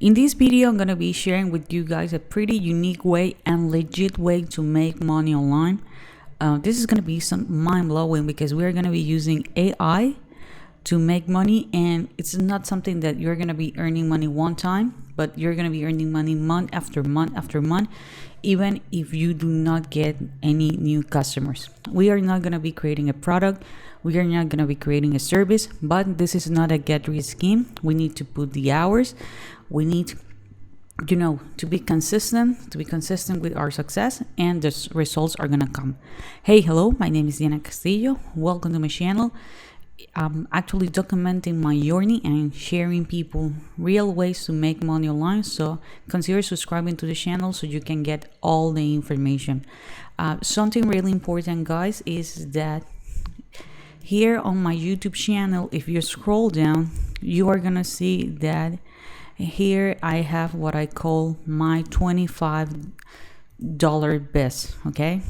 In this video, I'm going to be sharing with you guys a pretty unique way and legit way to make money online. This is going to be some mind-blowing because we're going to be using AI to make money, and it's not something that you're going to be earning money one time, but you're going to be earning money month after month after month, even if you do not get any new customers. We are not going to be creating a product. We are not going to be creating a service, but this is not a get-rich scheme. We need to put the hours. We need, to be consistent, with our success, and the results are going to come. Hey, hello, my name is Castillo. Welcome to my channel. I'm actually documenting my journey and sharing people real ways to make money online. So consider subscribing to the channel so you can get all the information. Something really important, guys, is that here on my YouTube channel, if you scroll down, you are gonna see that here I have what I call my $25 biz. Okay,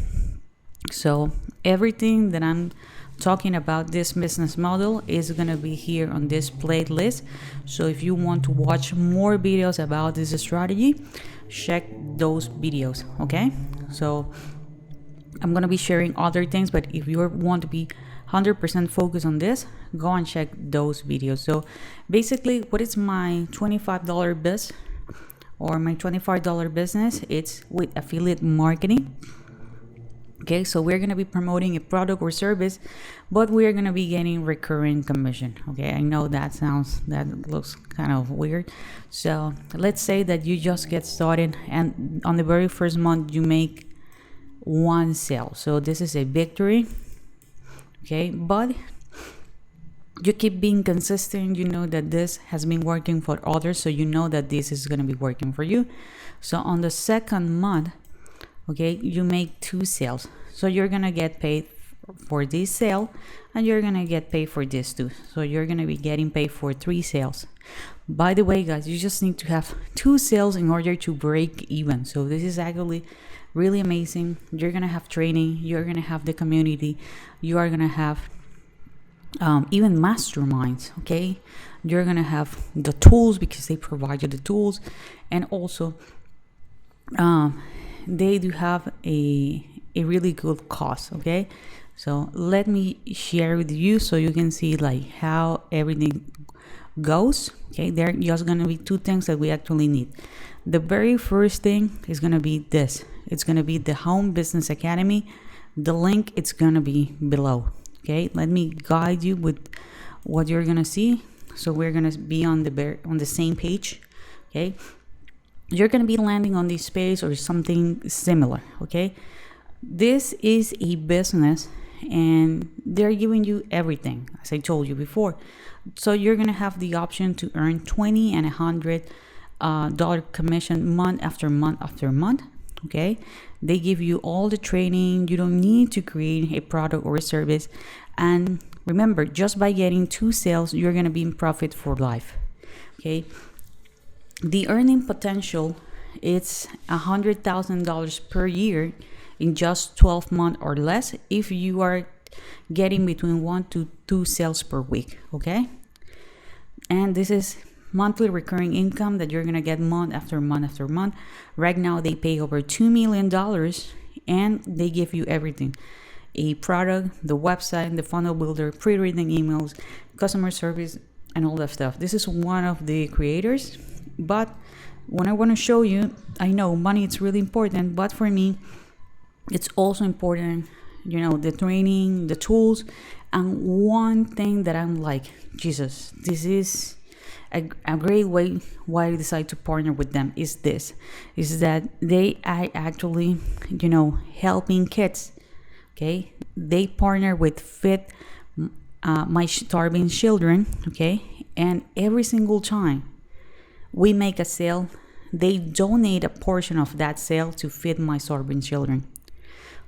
so everything that I'm talking about this business model is gonna be here on this playlist. So if you want to watch more videos about this strategy, check those videos. Okay, so I'm gonna be sharing other things, but if you want to be 100% focused on this, go and check those videos. So basically, what is my $25 biz or my $25 business? It's with affiliate marketing. Okay, so we're gonna be promoting a product or service, but we're gonna be getting recurring commission. Okay, I know that looks kind of weird. So let's say that you just get started, and on the very first month you make one sale. So this is a victory. Okay, but you keep being consistent. You know that this has been working for others, so you know that this is gonna be working for you. So on the second month, okay, you make two sales, so you're gonna get paid for this sale, and you're gonna get paid for this too. So you're gonna be getting paid for 3 sales. By the way, guys, you just need to have 2 sales in order to break even. So this is actually really amazing. You're gonna have training, you're gonna have the community, you are gonna have even masterminds. Okay, you're gonna have the tools because they provide you the tools, and also they do have a really good cost. Okay, so let me share with you so you can see like how everything goes. Okay, there are just gonna be 2 things that we actually need. The very first thing is gonna be this. It's gonna be the Home Business Academy. The link, it's gonna be below. Okay, let me guide you with what you're gonna see. So we're gonna be on the same page. Okay, you're gonna be landing on this page or something similar. Okay, this is a business and they're giving you everything, as I told you before. So you're gonna have the option to earn $20 and $100 commission month after month after month. Okay, they give you all the training. You don't need to create a product or a service, and remember, just by getting 2 sales, you're gonna be in profit for life. Okay, the earning potential, it's $100,000 per year in just 12 months or less if you are getting between 1 to 2 sales per week. Okay, and this is monthly recurring income that you're gonna get month after month after month. Right now they pay over $2 million, and they give you everything: a product, the website, the funnel builder, pre-reading emails, customer service, and all that stuff. This is one of the creators, but when I want to show you, I know money is really important, but for me it's also important, the training, the tools. And one thing that I'm like, Jesus, this is a great way why I decide to partner with them is that they are actually, helping kids. Okay, they partner with Fit My Starving Children. Okay, and every single time we make a sale, they donate a portion of that sale to Feed My Starving Children.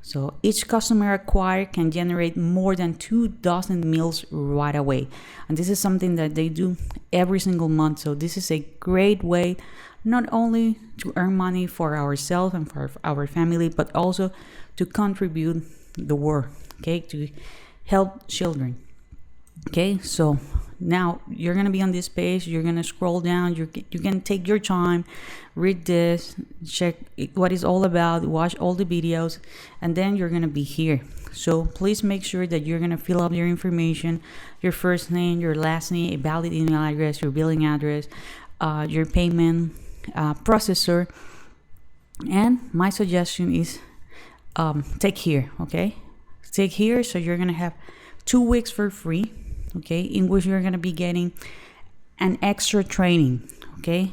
So each customer acquired can generate more than 24 meals right away. And this is something that they do every single month. So this is a great way not only to earn money for ourselves and for our family, but also to contribute the world, okay, to help children. Okay, so now you're gonna be on this page. You're gonna scroll down. You can take your time, read this, check what it's all about, watch all the videos, and then you're gonna be here. So please make sure that you're gonna fill up your information, your first name, your last name, a valid email address, your billing address, your payment processor, and my suggestion is take here. Okay, take here. So you're gonna have 2 weeks for free, okay, in which you're going to be getting an extra training. Okay,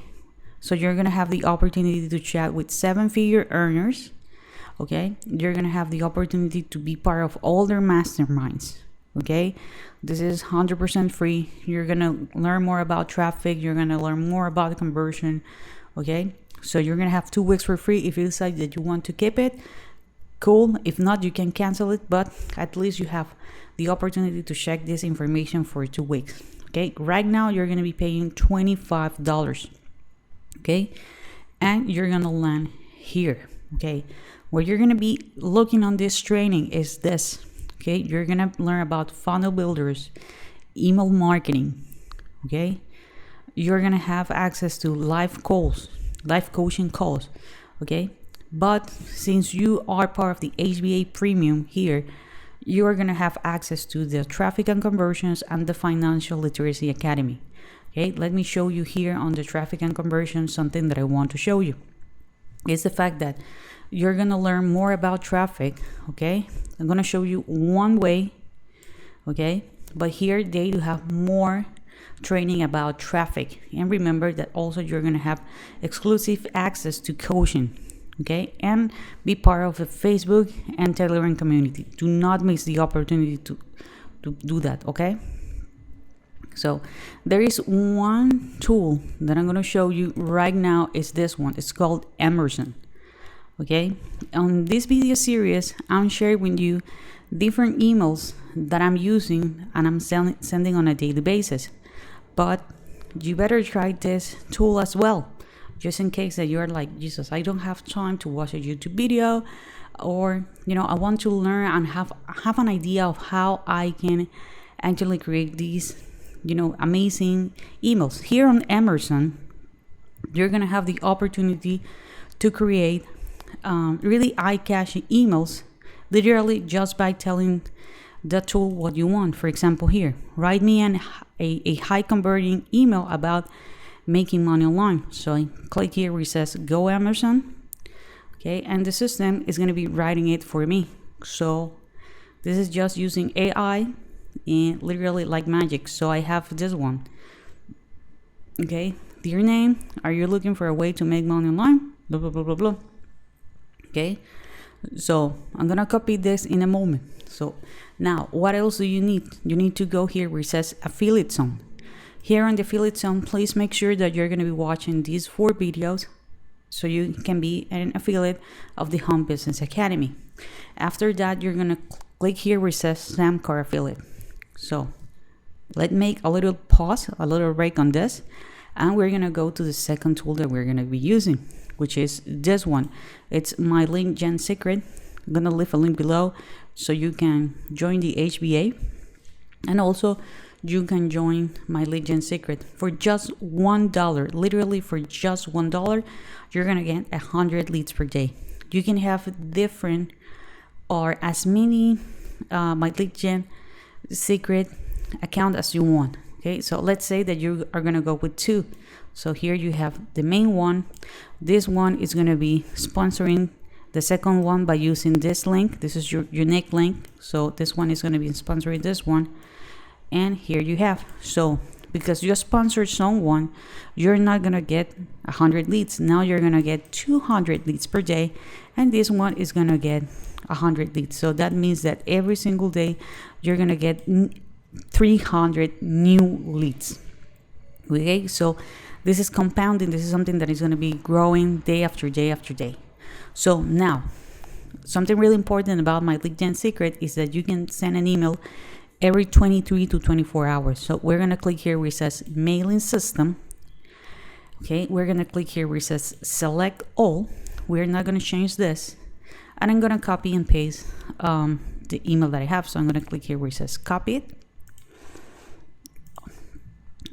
so you're going to have the opportunity to chat with 7-figure earners. Okay, you're going to have the opportunity to be part of all their masterminds. Okay, this is 100% free. You're going to learn more about traffic. You're going to learn more about the conversion. Okay, so you're going to have 2 weeks for free. If you decide that you want to keep it, cool. If not, you can cancel it, but at least you have the opportunity to check this information for 2 weeks. Okay, right now you're going to be paying $25. Okay, and you're going to land here. Okay, what you're going to be looking on this training is this. Okay, you're going to learn about funnel builders, email marketing. Okay, you're going to have access to live calls, live coaching calls. Okay, but since you are part of the HBA Premium here, you are going to have access to the Traffic and Conversions and the Financial Literacy Academy. Okay, let me show you here on the Traffic and Conversions something that I want to show you. It's the fact that you're going to learn more about traffic. Okay, I'm going to show you one way. Okay, but here they do have more training about traffic. And remember that also you're going to have exclusive access to coaching. Okay, and be part of the Facebook and Telegram community. Do not miss the opportunity to do that. Okay, so there is one tool that I'm going to show you right now. Is this one. It's called Emerson. Okay, on this video series I'm sharing with you different emails that I'm using and I'm sending on a daily basis, but you better try this tool as well, just in case that you're like, Jesus, I don't have time to watch a YouTube video, or I want to learn and have an idea of how I can actually create these amazing emails. Here on Emerson, you're gonna have the opportunity to create really eye-catching emails, literally just by telling the tool what you want. For example, here, write me a high converting email about making money online. So I click here where it says go Emerson. Okay, and the system is going to be writing it for me. So this is just using AI and literally like magic. So I have this one. Okay, dear name, are you looking for a way to make money online? Blah blah blah blah blah. Okay, so I'm gonna copy this in a moment. So now what else do you need? You need to go here where it says affiliate zone. Here on the affiliate zone, please make sure that you're going to be watching these 4 videos so you can be an affiliate of the Home Business Academy. After that, you're going to click here where it says Sam Car Affiliate. So let's make a little pause, a little break on this, and we're going to go to the second tool that we're going to be using, which is this one. It's my link gen secret. I'm going to leave a link below so you can join the HBA, and also you can join my lead gen secret for just $1. Literally for just $1, you're gonna get 100 leads per day. You can have different or as many my lead gen secret account as you want. Okay, so let's say that you are gonna go with 2. So here you have the main one. This one is gonna be sponsoring the second one by using this link. This is your unique link. So this one is gonna be sponsoring this one. And here you have. So because you sponsored someone, you're not gonna get 100 leads. Now you're gonna get 200 leads per day, and this one is gonna get 100 leads. So that means that every single day you're gonna get 300 new leads. Okay, so this is compounding. This is something that is gonna be growing day after day after day. So now, something really important about my lead gen secret is that you can send an email every 23 to 24 hours. So we're going to click here where it says mailing system. Okay, we're going to click here where it says select all. We're not going to change this. And I'm going to copy and paste the email that I have. So I'm going to click here where it says copy it.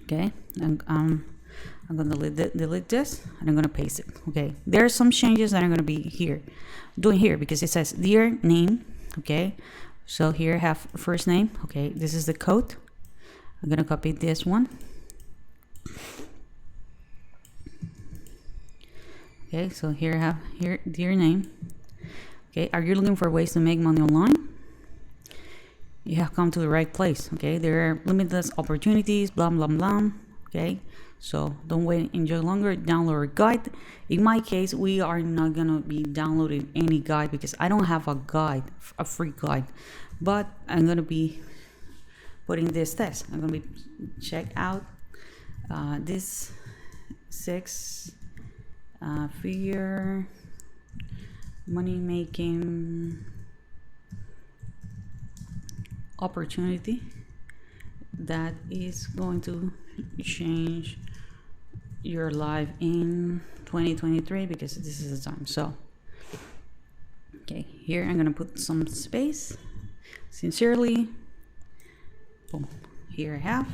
Okay, and I'm gonna delete this, and I'm gonna paste it. Okay, there are some changes that I'm gonna be doing here because it says dear name. Okay, so here I have first name. Okay, this is the code. I'm gonna copy this one. Okay, so here I have dear name. Okay, are you looking for ways to make money online? You have come to the right place. Okay, there are limitless opportunities, blah blah blah. Okay, so don't wait, enjoy longer, download a guide. In my case, we are not gonna be downloading any guide because I don't have a guide, a free guide, but I'm gonna be putting this test. I'm gonna be check out this 6 figure money making opportunity that is going to change your life in 2023 because this is the time. So okay, here I'm gonna put some space. Sincerely, boom. Here I have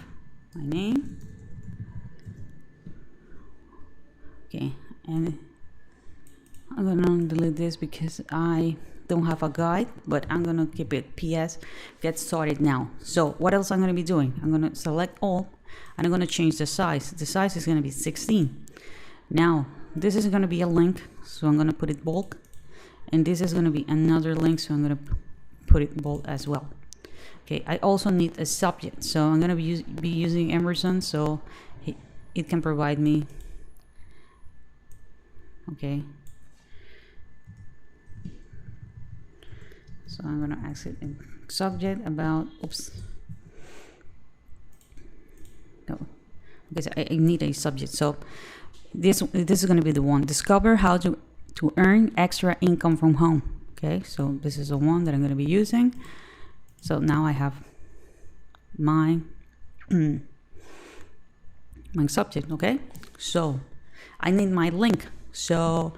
my name. Okay, and I'm gonna delete this because I don't have a guide, but I'm gonna keep it PS get started now. So what else I'm gonna be doing? I'm gonna select all and I'm gonna change the size. The size is gonna be 16. Now this is gonna be a link, so I'm gonna put it bold, and this is gonna be another link, so I'm gonna put it bold as well. Okay, I also need a subject, so I'm gonna be using Emerson, so it can provide me. Okay, so I'm gonna ask it in subject about because I need a subject. So this is gonna be the one. Discover how to earn extra income from home. Okay, so this is the one that I'm gonna be using. So now I have my my subject. Okay, so I need my link. So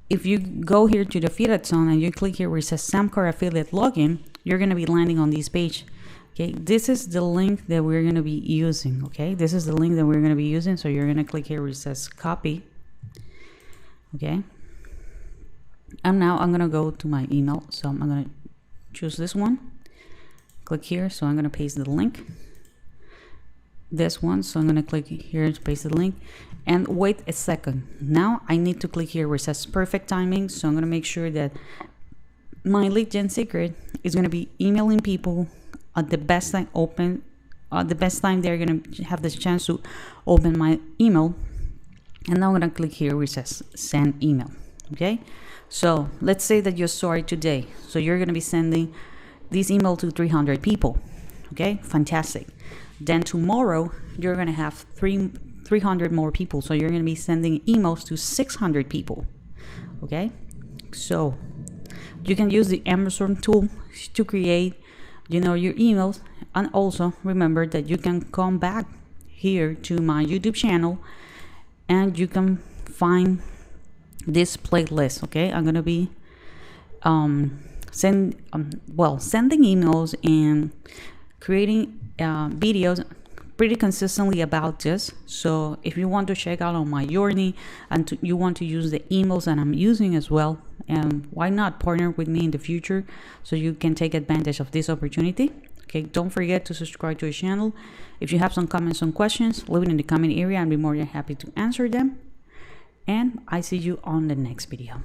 if you go here to the affiliate zone and you click here where it says Samcar affiliate login, you're going to be landing on this page. Okay, this is the link that we're going to be using. Okay, this is the link that we're going to be using. So you're going to click here where it says copy. Okay, and now I'm going to go to my email. So I'm going to choose this one, click here. So I'm going to paste the link, this one. So I'm going to click here to paste the link. And wait a second. Now I need to click here where it says perfect timing. So I'm going to make sure that my lead gen secret is going to be emailing people at the best time the best time they're going to have this chance to open my email. And now I'm going to click here where it says send email. Okay. So let's say that you started today. So you're going to be sending this email to 300 people. Okay. Fantastic. Then tomorrow you're going to have 300 more people, so you're going to be sending emails to 600 people. Okay, so you can use the Amazon tool to create your emails, and also remember that you can come back here to my YouTube channel and you can find this playlist. Okay, I'm going to be sending emails and creating videos pretty consistently about this. So if you want to check out on my journey and you want to use the emails that I'm using as well, and why not partner with me in the future so you can take advantage of this opportunity. Okay, don't forget to subscribe to the channel. If you have some comments, some questions, leave it in the comment area. I'll be more than happy to answer them, and I see you on the next video.